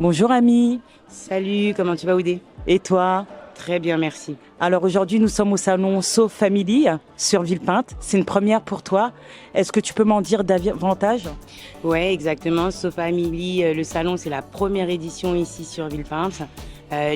Bonjour Ami, Salut, comment tu vas Oudé? et toi? Très bien, merci. Alors aujourd'hui nous sommes au salon So Family sur Villepinte. C'est une première pour toi. Est-ce que tu peux m'en dire davantage? Ouais, exactement. So Family, le salon, c'est la première édition ici sur Villepinte.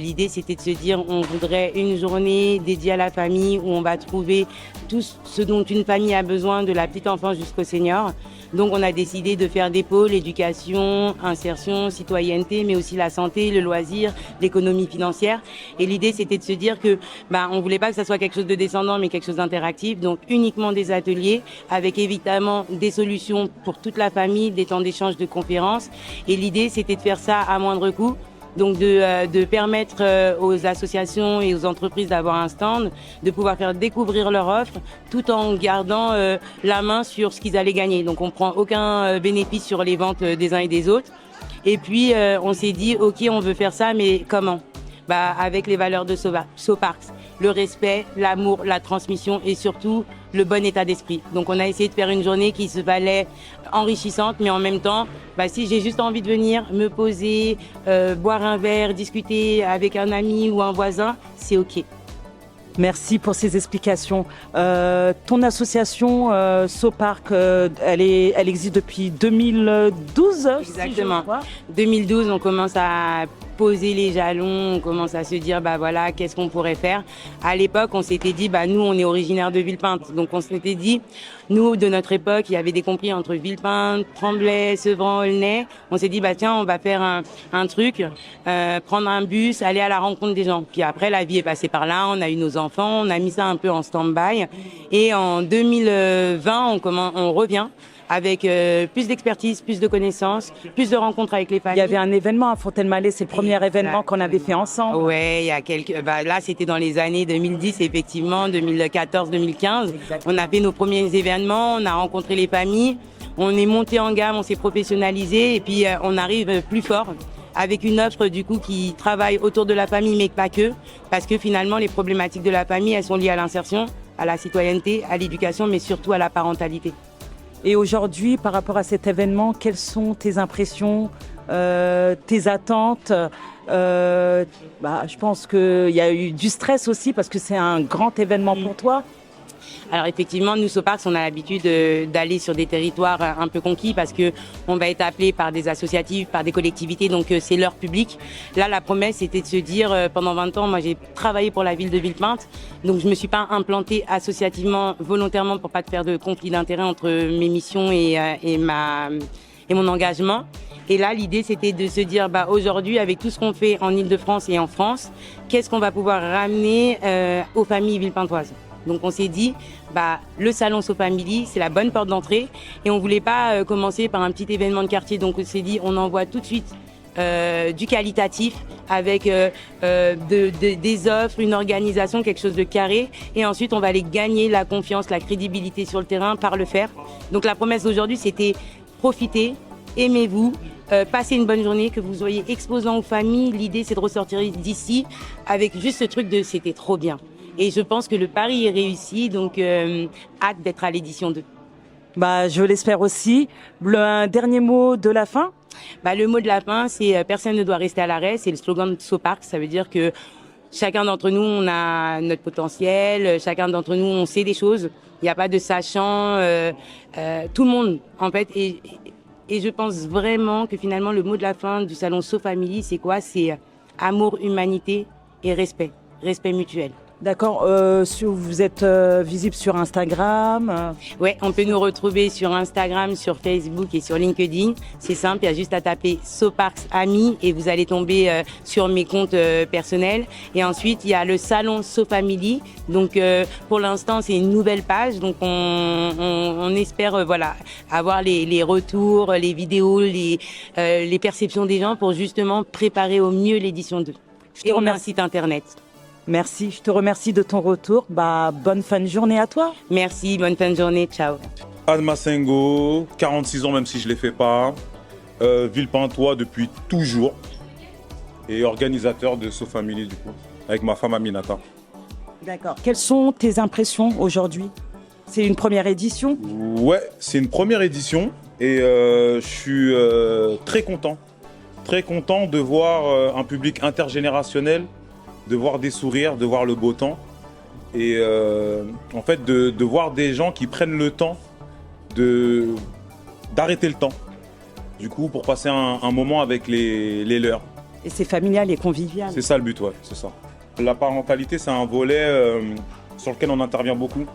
L'idée, c'était de se dire, on voudrait une journée dédiée à la famille où on va trouver tout ce dont une famille a besoin, de la petite enfance jusqu'au senior. Donc, on a décidé de faire des pôles, éducation, insertion, citoyenneté, mais aussi la santé, le loisir, l'économie financière. Et l'idée, c'était de se dire que, on voulait pas que ça soit quelque chose de descendant, mais quelque chose d'interactif. Donc, uniquement des ateliers avec évidemment des solutions pour toute la famille, des temps d'échange, de conférences. Et l'idée, c'était de faire ça à moindre coût. Donc de permettre aux associations et aux entreprises d'avoir un stand, de pouvoir faire découvrir leur offre, tout en gardant la main sur ce qu'ils allaient gagner. Donc on prend aucun bénéfice sur les ventes des uns et des autres. Et puis on s'est dit, ok, on veut faire ça, mais comment? Avec les valeurs de Soparks, le respect, l'amour, la transmission et surtout le bon état d'esprit. Donc on a essayé de faire une journée qui se valait enrichissante, mais en même temps, si j'ai juste envie de venir me poser, boire un verre, discuter avec un ami ou un voisin, c'est ok. Merci pour ces explications. Ton association So Park, elle existe depuis 2012. Exactement. 2012, on commence à poser les jalons, on commence à se dire, voilà, qu'est-ce qu'on pourrait faire. À l'époque, on s'était dit, nous, on est originaire de Villepinte. Donc, on s'était dit, nous, de notre époque, il y avait des compris entre Villepinte, Tremblay, Sevran, Aulnay. On s'est dit, tiens, on va faire un truc, prendre un bus, aller à la rencontre des gens. Puis après, la vie est passée par là, on a eu nos enfants, on a mis ça un peu en stand-by. Et en 2020, on revient avec plus d'expertise, plus de connaissances, plus de rencontres avec les familles. Il y avait un événement à Fontaine-Mallet, c'est le premier événement qu'on avait fait ensemble. Ouais, il y a là, c'était dans les années 2010, effectivement, 2014, 2015. On a fait nos premiers événements, on a rencontré les familles, on est monté en gamme, on s'est professionnalisé et puis on arrive plus fort avec une offre du coup qui travaille autour de la famille, mais pas que, parce que finalement, les problématiques de la famille, elles sont liées à l'insertion, à la citoyenneté, à l'éducation, mais surtout à la parentalité. Et aujourd'hui, par rapport à cet événement, quelles sont tes impressions, tes attentes? Je pense qu'il y a eu du stress aussi parce que c'est un grand événement pour toi. Alors effectivement, nous, Soparks, on a l'habitude d'aller sur des territoires un peu conquis parce que on va être appelé par des associatifs, par des collectivités, donc c'est leur public. Là, la promesse, c'était de se dire, pendant 20 ans, moi, j'ai travaillé pour la ville de Villepinte, donc je me suis pas implantée associativement, volontairement, pour pas te faire de conflit d'intérêts entre mes missions et mon engagement. Et là, l'idée, c'était de se dire, aujourd'hui, avec tout ce qu'on fait en Ile-de-France et en France, qu'est-ce qu'on va pouvoir ramener aux familles villepintoises? Donc on s'est dit, le salon So Family, c'est la bonne porte d'entrée et on voulait pas commencer par un petit événement de quartier. Donc on s'est dit, on envoie tout de suite du qualitatif avec des offres, une organisation, quelque chose de carré. Et ensuite, on va aller gagner la confiance, la crédibilité sur le terrain par le faire. Donc la promesse d'aujourd'hui, c'était profitez, aimez-vous, passez une bonne journée, que vous soyez exposant aux familles. L'idée, c'est de ressortir d'ici avec juste ce truc de c'était trop bien. Et je pense que le pari est réussi, donc hâte d'être à l'édition 2. Je l'espère aussi. Un dernier mot de la fin? Le mot de la fin, c'est personne ne doit rester à l'arrêt. C'est le slogan de Soparks. Ça veut dire que chacun d'entre nous, on a notre potentiel. Chacun d'entre nous, on sait des choses. Il n'y a pas de sachant. Tout le monde, en fait. Et je pense vraiment que finalement, le mot de la fin du salon So Family, c'est quoi? C'est amour, humanité et respect. Respect mutuel. D'accord. Vous êtes visible sur Instagram. Ouais, on peut nous retrouver sur Instagram, sur Facebook et sur LinkedIn. C'est simple, il y a juste à taper Soparks Amis et vous allez tomber sur mes comptes personnels. Et ensuite, il y a le salon So Family. Donc, pour l'instant, c'est une nouvelle page. Donc, on espère avoir les retours, les vidéos, les perceptions des gens pour justement préparer au mieux l'édition 2. Et on a un site internet. Merci, je te remercie de ton retour. Bonne fin de journée à toi. Merci, bonne fin de journée, ciao. Adma Sengo, 46 ans même si je ne les fais pas, Villepintois depuis toujours et organisateur de So Family du coup, avec ma femme Aminata. D'accord. Quelles sont tes impressions aujourd'hui? C'est une première édition? Ouais, c'est une première édition et je suis très content très content de voir un public intergénérationnel, de voir des sourires, de voir le beau temps. Et en fait, de voir des gens qui prennent le temps d'arrêter le temps. Du coup, pour passer un moment avec les leurs. Et c'est familial et convivial. C'est ça le but, ouais, c'est ça. La parentalité, c'est un volet sur lequel on intervient beaucoup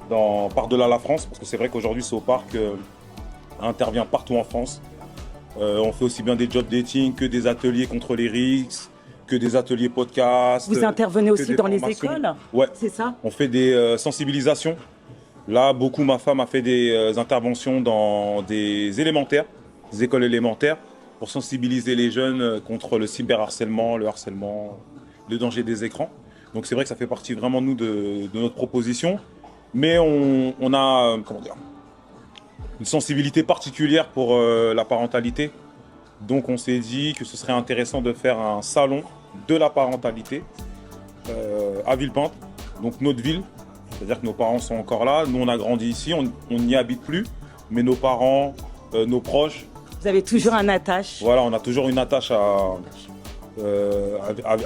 par-delà la France, parce que c'est vrai qu'aujourd'hui, So Park intervient partout en France. On fait aussi bien des job dating que des ateliers contre les risques, que des ateliers podcast. Vous intervenez aussi dans les formations. écoles? Ouais. C'est ça? On fait des sensibilisations. Là, ma femme a fait des interventions dans des élémentaires, des écoles élémentaires, pour sensibiliser les jeunes contre le cyberharcèlement, le harcèlement, le danger des écrans. Donc c'est vrai que ça fait partie vraiment de notre proposition. Mais on a une sensibilité particulière pour la parentalité. Donc on s'est dit que ce serait intéressant de faire un salon de la parentalité à Villepinte, donc notre ville. C'est-à-dire que nos parents sont encore là. Nous, on a grandi ici, on n'y habite plus. Mais nos parents, nos proches... Vous avez toujours un attache. Voilà, on a toujours une attache à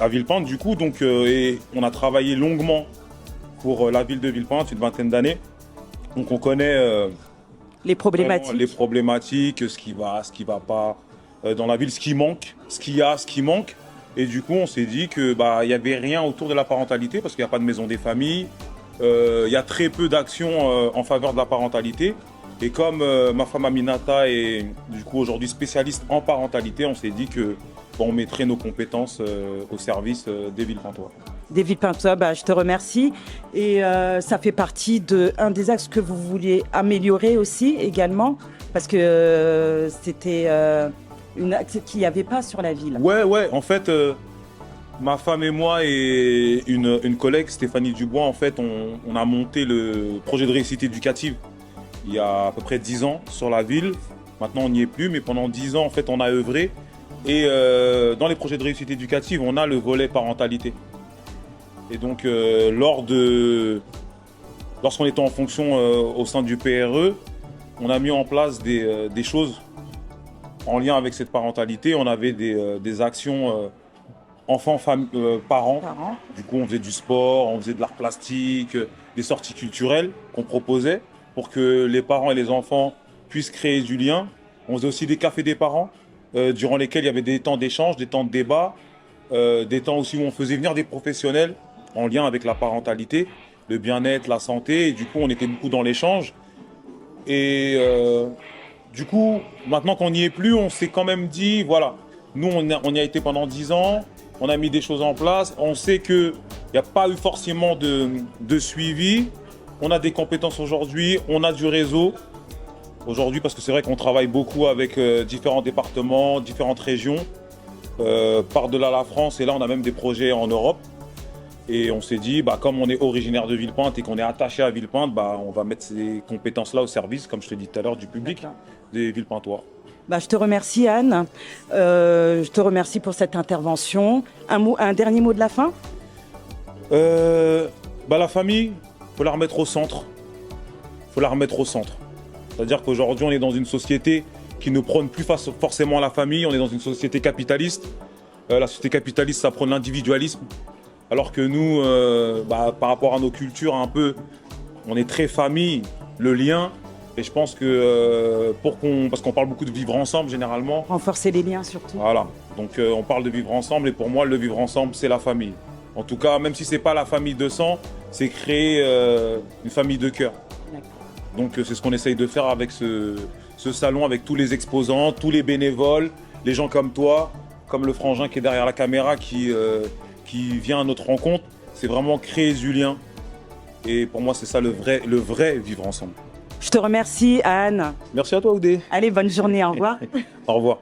Villepinte, du coup. Donc, et on a travaillé longuement pour la ville de Villepinte, une vingtaine d'années. Donc, on connaît les problématiques. Les problématiques, ce qui va pas dans la ville, ce qui manque, ce qui manque. Et du coup, on s'est dit que il y avait rien autour de la parentalité parce qu'il n'y a pas de maison des familles. Il y a très peu d'actions en faveur de la parentalité. Et comme ma femme Aminata est du coup aujourd'hui spécialiste en parentalité, on s'est dit que on mettrait nos compétences au service des Villepintois. Des Villepintois, je te remercie. Et ça fait partie d'un des axes que vous vouliez améliorer aussi également, parce que c'était une axe qu'il n'y avait pas sur la ville. Ouais. En fait, ma femme et moi et une collègue, Stéphanie Dubois, en fait, on a monté le projet de réussite éducative il y a à peu près 10 ans sur la ville. Maintenant, on n'y est plus, mais pendant 10 ans, en fait, on a œuvré. Et dans les projets de réussite éducative, on a le volet parentalité. Et donc, lorsqu'on était en fonction au sein du PRE, on a mis en place des choses en lien avec cette parentalité. On avait des actions parents. Du coup, on faisait du sport, on faisait de l'art plastique, des sorties culturelles qu'on proposait pour que les parents et les enfants puissent créer du lien. On faisait aussi des cafés des parents, durant lesquels il y avait des temps d'échange, des temps de débat, des temps aussi où on faisait venir des professionnels en lien avec la parentalité, le bien-être, la santé. Et du coup, on était beaucoup dans l'échange. Et du coup, maintenant qu'on n'y est plus, on s'est quand même dit, voilà, nous, on y a été pendant 10 ans, on a mis des choses en place. On sait qu'il n'y a pas eu forcément de suivi. On a des compétences aujourd'hui, on a du réseau aujourd'hui parce que c'est vrai qu'on travaille beaucoup avec différents départements, différentes régions, par-delà la France, et là on a même des projets en Europe. Et on s'est dit, comme on est originaire de Villepinte et qu'on est attaché à Villepinte, on va mettre ces compétences-là au service, comme je te dis tout à l'heure, du public, des Villepintois. Je te remercie, Anne. Je te remercie pour cette intervention. Un dernier mot de la fin? La famille, il faut la remettre au centre. C'est-à-dire qu'aujourd'hui, on est dans une société qui ne prône plus forcément la famille. On est dans une société capitaliste. La société capitaliste, ça prône l'individualisme. Alors que nous, par rapport à nos cultures, un peu, on est très famille, le lien. Et je pense que parce qu'on parle beaucoup de vivre ensemble généralement. Renforcer les liens surtout. Voilà. Donc on parle de vivre ensemble et pour moi, le vivre ensemble, c'est la famille. En tout cas, même si c'est pas la famille de sang, c'est créer une famille de cœur. Donc c'est ce qu'on essaye de faire avec ce salon, avec tous les exposants, tous les bénévoles, les gens comme toi, comme le frangin qui est derrière la caméra, qui vient à notre rencontre. C'est vraiment créer du lien. Et pour moi, c'est ça le vrai vivre ensemble. Je te remercie, Anne. Merci à toi, Oudé. Allez, bonne journée, au revoir. Au revoir.